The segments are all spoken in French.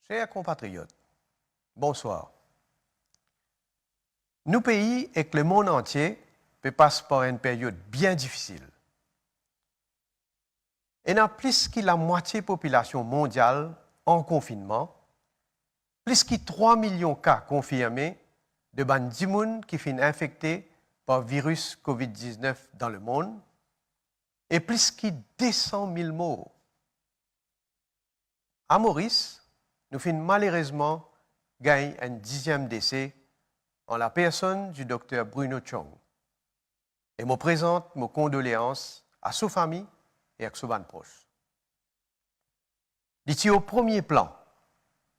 Chers compatriotes, bonsoir. Nos pays et le monde entier passent par une période bien difficile. Et dans plus que la moitié de la population mondiale en confinement, plus que 3 millions de cas confirmés de gens qui sont infectés par le virus COVID-19 dans le monde et plus que 200 000 morts. À Maurice, nous avons malheureusement gagné un 10e décès en la personne du docteur Bruno Chong. Et je présente mes condoléances à sa famille et à ses proches. Il est au premier plan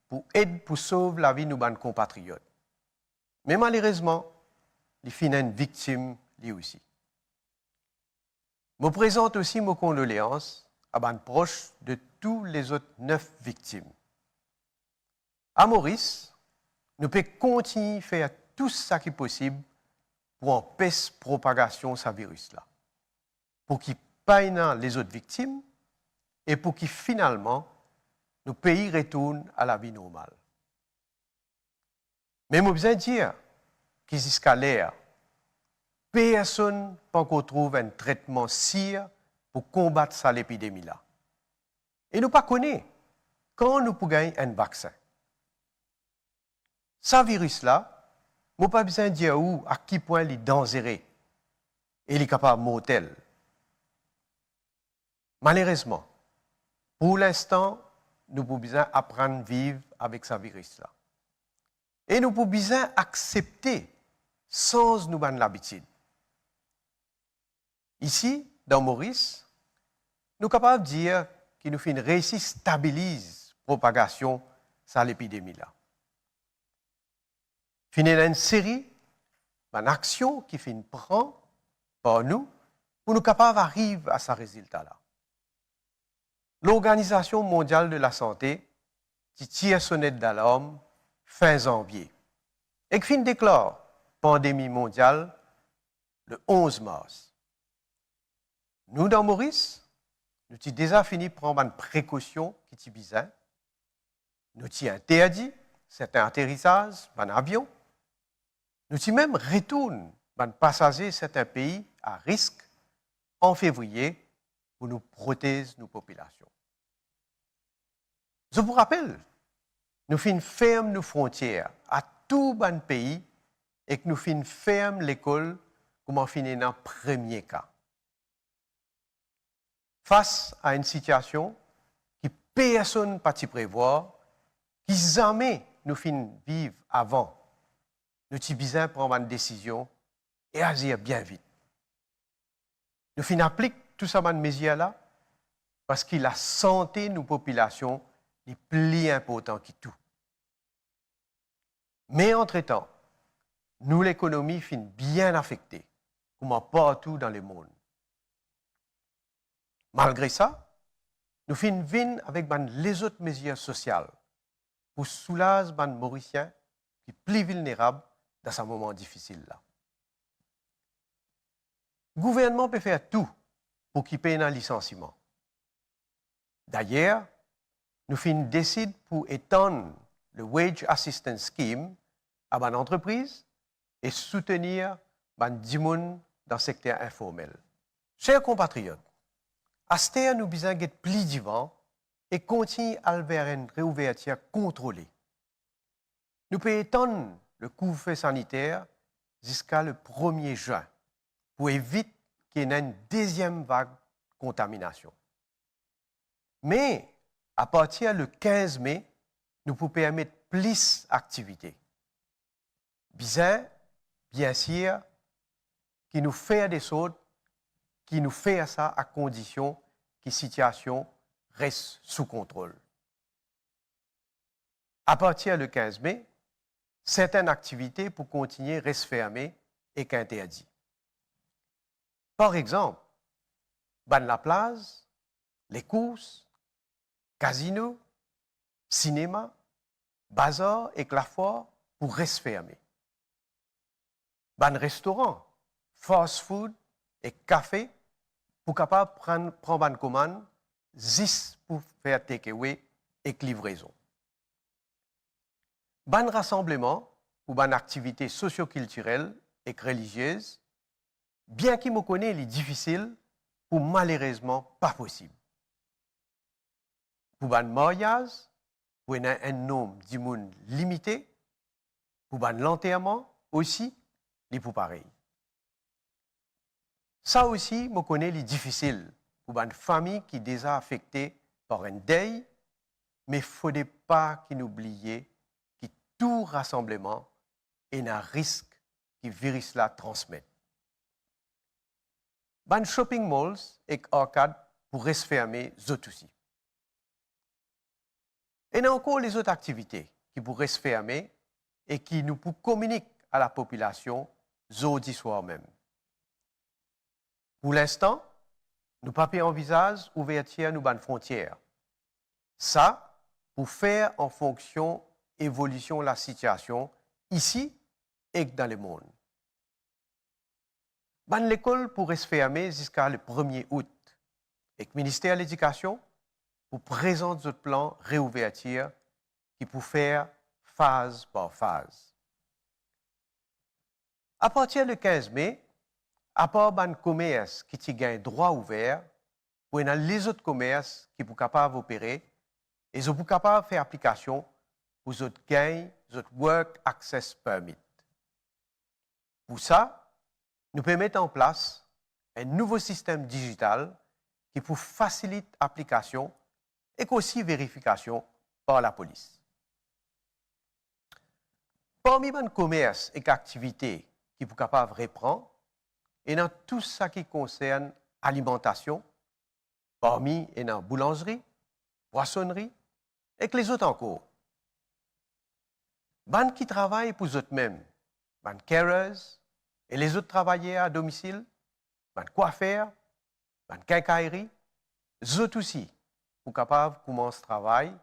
pour aider pour sauver la vie de nos compatriotes. Mais malheureusement, il finit une victime lui aussi. Je présente aussi mes condoléances à les proches de tous les autres 9 victimes. À Maurice, nous pouvons continuer à faire tout ce qui est possible pour empêcher la propagation de ce virus-là, pour qu'il paye les autres victimes et pour que finalement, nos pays retournent à la vie normale. Mais je besoin de dire que jusqu'à l'air, personne n'a pas encore trouvé un traitement sûr pour combattre cette épidémie-là. Et nous ne connaissons pas quand nous pouvons gagner un vaccin. Ce virus-là, je n'ai pas besoin de dire à quel point il est dangereux et il est capable de mortel. Malheureusement, pour l'instant, nous avons besoin d'apprendre à vivre avec ce virus-là. Et nous avons besoin d'accepter sans nous donner l'habitude. Ici, dans Maurice, nous sommes capables de dire que nous avons réussi à stabiliser la propagation de l'épidémie-là. Il y a une série d'actions qui prend par nous pour nous capables d'arriver à ce résultat-là. L'Organisation mondiale de la santé qui tire sonnette d'alarme fin janvier et qui déclare pandémie mondiale le 11 mars. Nous, dans Maurice, nous avons déjà fini de prendre une précaution qui est bizarre. Nous avons interdit certains atterrissages en avion. Nous avons même retourné les passagers de certains pays à risque en février pour nous protéger nos populations. Je vous rappelle, nous fermons nos frontières à tout les pays et que nous fermons l'école comme on finit dans le premier cas. Face à une situation que personne n'a pas prévoir, qui jamais nous vivre avant, nous avons besoin de prendre une décision et agir bien vite. Nous appliquons tout ça, ces mesures-là, parce que la santé de nos populations est plus importante que tout. Mais entre-temps, nous, l'économie, est bien affectée, comme partout dans le monde. Malgré ça, nous venons avec les autres mesures sociales pour soulager les Mauriciens qui sont plus vulnérables dans ce moment difficile-là. Le gouvernement peut faire tout pour qu'il paye un licenciement. D'ailleurs, nous décidons pour étendre le Wage Assistance Scheme à une entreprise et soutenir les gens dans le secteur informel. Chers compatriotes, à ce temps, nous avons besoin plus vivants et continuer à vers une réouverture contrôlée. Nous pouvons étendre le couvre-feu sanitaire jusqu'à le 1er juin pour éviter qu'il y ait une deuxième vague de contamination. Mais à partir du 15 mai, nous pouvons permettre plus d'activités. Bien sûr, qui nous fait des choses, qui nous fait ça à condition que la situation reste sous contrôle. À partir du 15 mai, certaines activités pour continuer restent fermées et qu'interdites. Par exemple, la plage, les courses, casinos, cinéma, bazar et clafoire pour rester fermés. Restaurants, fast-food et café pour capable prendre une commande, juste pour faire takeaway et livraison. ban rassemblement ou ban activité socio-culturelle et religieuse, bien qu'il me connaisse, est difficile ou malheureusement pas possible. Pour ban mariage, pour un nombre de monde limité, pour ban l'enterrement aussi, les pour pareil. Ça aussi, me connaît, est difficile pour une famille qui est déjà affectée par un deuil, mais il ne faudrait pas qu'il oublie que tout rassemblement est un risque que le virus la transmet. Les shopping malls et arcades pourraient se fermer, eux aussi. Et il y a encore les autres activités qui pourraient se fermer et qui nous communiquent à la population jeudi soir même. Pour l'instant, nous pas envisage ouverture de nos frontières. Ça, pour faire en fonction de l'évolution de la situation ici et dans le monde. L'école pourrait se fermer jusqu'à le 1er août. Et le ministère de l'Éducation pour présenter notre plan réouverture qui peut faire phase par phase. À partir du 15 mai, à part les commerces qui gagnent droit ouvert, il y a les autres commerces qui sont capables d'opérer et ils sont capables de faire application pour les autres gains, les autres Work Access Permit. Pour ça, nous pouvons mettre en place un nouveau système digital qui peut faciliter l'application et aussi vérification par la police. Parmi les commerces et activités qui sont capables de reprendre, et dans tout ce qui concerne l'alimentation, parmi et dans boulangerie, poissonnerie, et que les autres encore. Les qui travaillent pour eux-mêmes, les carers et les autres travailleurs à domicile, les coiffeurs, les quincailleries, eux autres aussi, pour capables de commencer le travail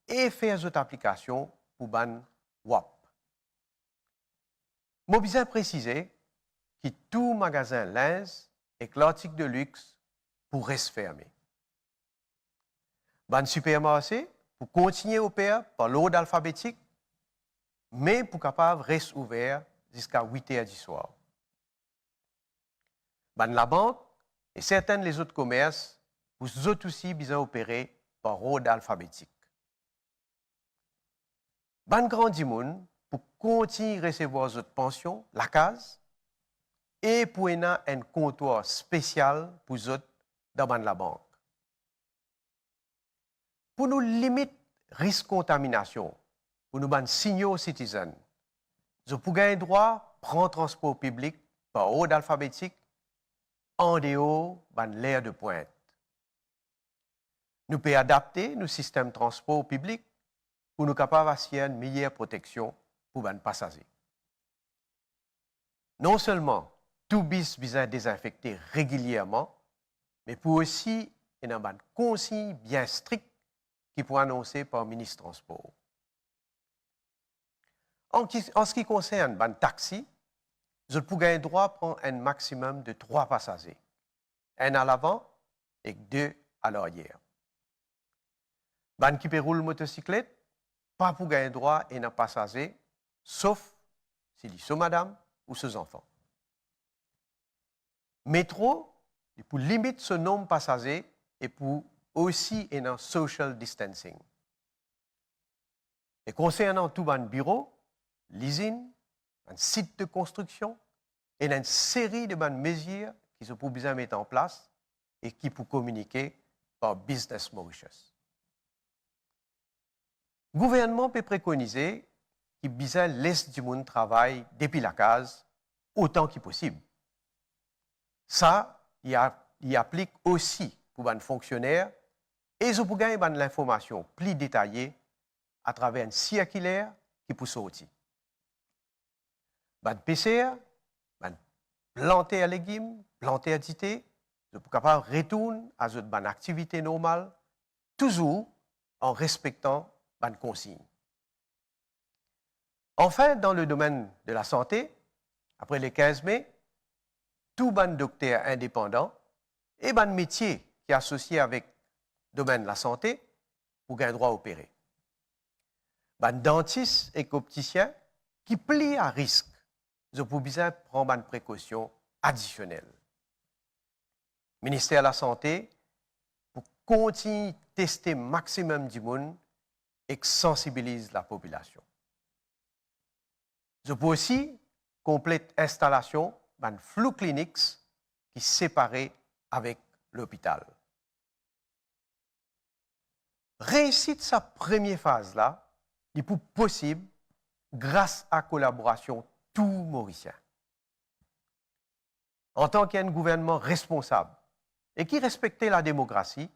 et faire des applications pour les WAP. Je besoin préciser que tout magasin linge et l'article de luxe pourrait se fermer. Les supermarchés pour continuer à opérer par l'ordre alphabétique, mais pour capable rester ouvert jusqu'à 8 h du soir. La banque et certains des autres commerces pour eux aussi besoin opérer par ordre alphabétique. Grand du monde pour continuer à recevoir votre pension, la case, et pour avoir un comptoir spécial pour eux dans la banque. Pour nous limiter le risque de contamination, pour nous ban signaux citoyens, nous pouvons avoir droit à prendre transport public par ordre alphabétique en dehors de l'aire de pointe. Nous pouvons adapter nos systèmes de transport public pour nous capables d'assurer une meilleure protection pour les passagers. Non seulement tout bis besoin désinfecter régulièrement, mais pour aussi avoir une consigne bien stricte qui pourra annoncer par le ministre des Transports. En ce qui concerne les taxis, vous pouvez droit à prendre un maximum de 3 passagers, un à l'avant et 2 à l'arrière. Les qui roulent motocyclette, pas pour gagner droit à un passager, sauf s'il est madame ou ses enfants. Métro, pour limiter ce nombre de passagers et pour aussi un social distancing. Et concernant tout le bureau, l'usine, un site de construction et une série de mesures qui sont pour besoin mettre en place et qui pour communiquer par Business Mauritius. Le gouvernement peut préconiser qu'il besoin laisse du monde travail depuis la case autant que possible. Ça, il applique aussi pour les fonctionnaires et ils peuvent gagner l'information plus détaillée à travers une circulaire qui peut sortir. Les PCR, les planter à légumes, planter à dité, ils sont capables de retourner à une activité normale, toujours en respectant les consignes. Enfin, dans le domaine de la santé, après le 15 mai, tout docteur indépendant et métier qui est associé avec le domaine de la santé pour gagner droit à opérer. les dentistes et opticiens qui plient à risque, ils ont besoin de prendre une précaution additionnelle. Le ministère de la Santé, pour continuer à tester le maximum du monde et sensibiliser la population. Je peux aussi compléter l'installation d'un flou clinique qui est séparé avec l'hôpital. Réussir sa première phase-là, il est possible grâce à la collaboration tout mauricien. En tant qu'un gouvernement responsable et qui respecte la démocratie,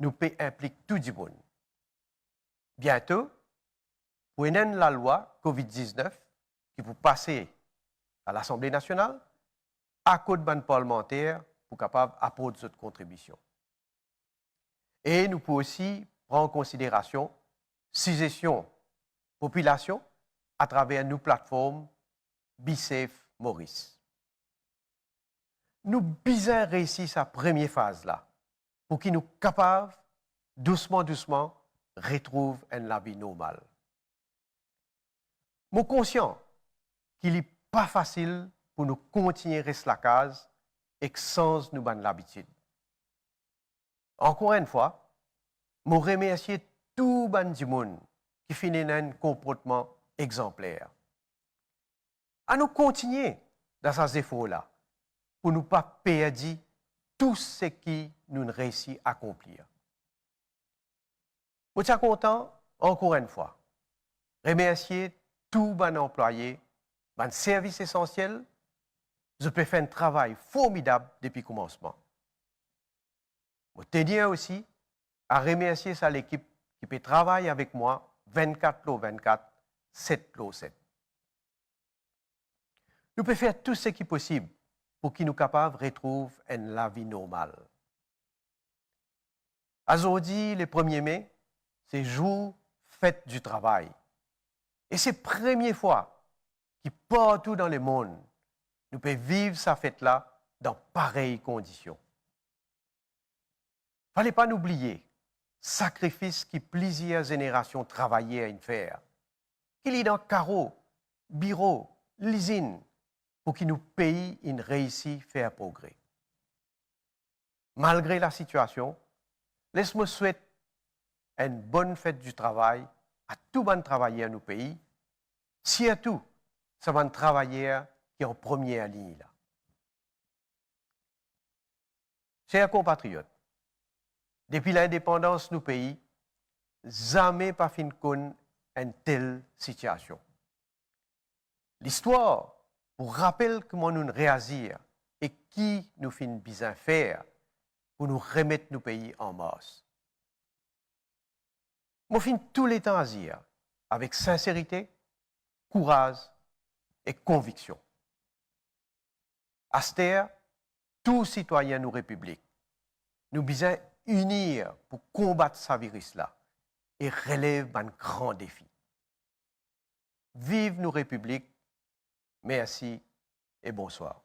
nous peut impliquer tout le monde. Bientôt, pour la loi COVID-19 qui peut passer à l'Assemblée nationale, à code ban parlementaire pour capable apporter cette contribution. Et nous pouvons aussi prendre en considération succession population à travers nos plateformes BeSafe Maurice. Nous bisons réussir sa première phase là pour qu'ils nous capables doucement retrouver une vie normale. Je suis conscient qu'il n'est pas facile pour nous continuer à rester la case et sans nous bonne l'habitude. Encore une fois, je remercie tout le monde qui finit un comportement exemplaire. À nous continuer dans ces efforts-là pour ne pas perdre tout ce qui nous réussit à accomplir. Je suis content, encore une fois, remercier tous les employés, les services essentiels. Je peux faire un travail formidable depuis le commencement. Je tiens aussi à remercier l'équipe qui peut travailler avec moi 24/24, 7/7. Nous pouvons faire tout ce qui est possible pour qu'ils nous capables de retrouver une vie normale. Aujourd'hui, le 1er mai, c'est le jour fête du travail. Et c'est la première fois que partout dans le monde, nous pouvons vivre cette fête-là dans pareilles conditions. Il ne fallait pas oublier le sacrifice que plusieurs générations travaillaient à faire. Qu'il y ait dans carreaux, bureaux, l'usine, pour que nos pays réussissent à faire progrès. Malgré la situation, laisse-moi souhaiter une bonne fête du travail à tous les travailleurs de nos pays, surtout ces travailleurs qui sont en première ligne. Là. Chers compatriotes, depuis l'indépendance de nos pays, jamais pas fin connu une telle situation. L'histoire pour rappeler comment nous réagir et qui nous fait bien faire pour nous remettre nos pays en marche. Moi, fin tous les temps à dire avec sincérité, courage et conviction. Astère, tous citoyens de nos républiques, nous besoin unir pour combattre ce virus-là et relever un grand défi. Vive nos républiques, merci et bonsoir.